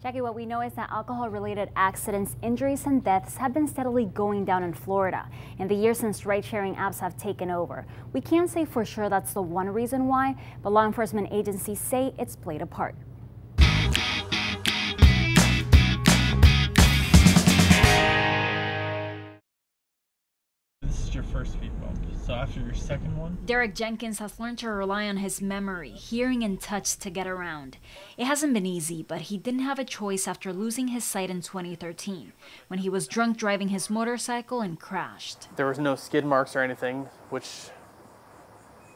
Jackie, what we know is that alcohol-related accidents, injuries, and deaths have been steadily going down in Florida in the years since ride-sharing apps have taken over. We can't say for sure that's the one reason why, but law enforcement agencies say it's played a part. This is your first speed bump, so after your second one... Derrick Jenkins has learned to rely on his memory, hearing, and touch to get around. It hasn't been easy, but he didn't have a choice after losing his sight in 2013, when he was drunk driving his motorcycle and crashed. There was no skid marks or anything, which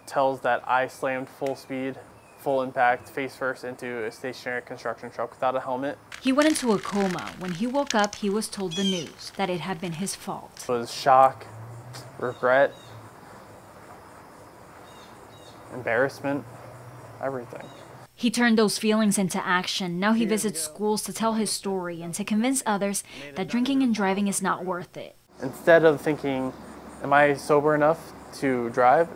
tells that I slammed full speed, full impact, face first into a stationary construction truck without a helmet. He went into a coma. When he woke up, he was told the news, that it had been his fault. It was shock, regret, embarrassment, everything. He turned those feelings into action. Now he visits schools to tell his story and to convince others that drinking and driving is not worth it. Instead of thinking, am I sober enough to drive?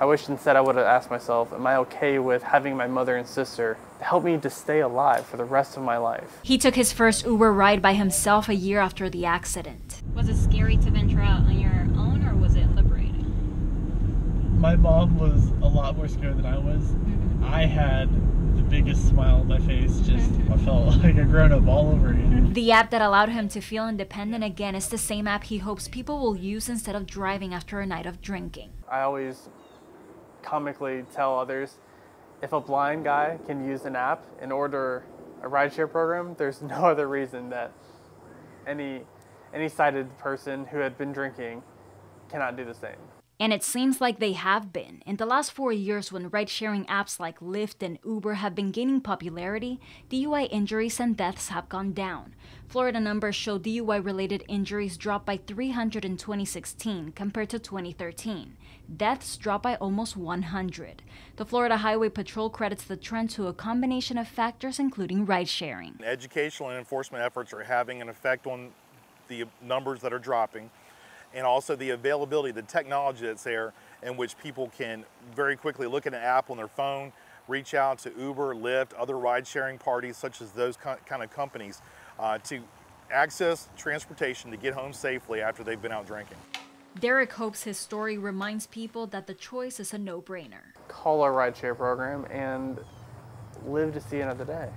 I wish instead I would have asked myself, am I okay with having my mother and sister help me to stay alive for the rest of my life? He took his first Uber ride by himself a year after the accident. Was it scary to venture out on your own, or was it liberating? My mom was a lot more scared than I was. I had the biggest smile on my face, I felt like a grown-up all over again. The app that allowed him to feel independent again is the same app he hopes people will use instead of driving after a night of drinking. I always comically tell others, if a blind guy can use an app and order a rideshare program, there's no other reason that any sighted person who had been drinking cannot do the same. And it seems like they have been. In the last 4 years, when ride-sharing apps like Lyft and Uber have been gaining popularity, DUI injuries and deaths have gone down. Florida numbers show DUI-related injuries dropped by 300 in 2016 compared to 2013. Deaths dropped by almost 100. The Florida Highway Patrol credits the trend to a combination of factors, including ride-sharing. Educational and enforcement efforts are having an effect on the numbers that are dropping, and also the availability, the technology that's there, in which people can very quickly look at an app on their phone, reach out to Uber, Lyft, other ride-sharing parties such as those kind of companies to access transportation to get home safely after they've been out drinking. Derrick hopes his story reminds people that the choice is a no-brainer. Call our rideshare program and live to see another day.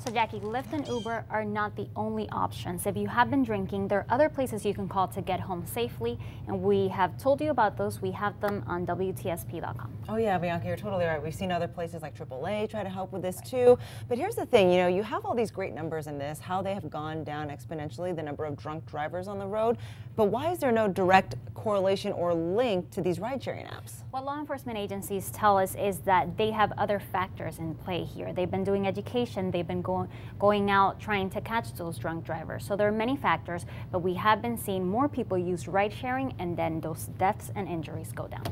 So Jackie, Lyft and Uber are not the only options. If you have been drinking, there are other places you can call to get home safely, and we have told you about those. We have them on WTSP.com. Oh yeah, Bianca, you're totally right. We've seen other places like AAA try to help with this too. But here's the thing, you have all these great numbers in this, how they have gone down exponentially, the number of drunk drivers on the road. But why is there no direct correlation or link to these ride-sharing apps? What law enforcement agencies tell us is that they have other factors in play here. They've been doing education, they've been going out trying to catch those drunk drivers. So there are many factors, but we have been seeing more people use ride sharing, and then those deaths and injuries go down.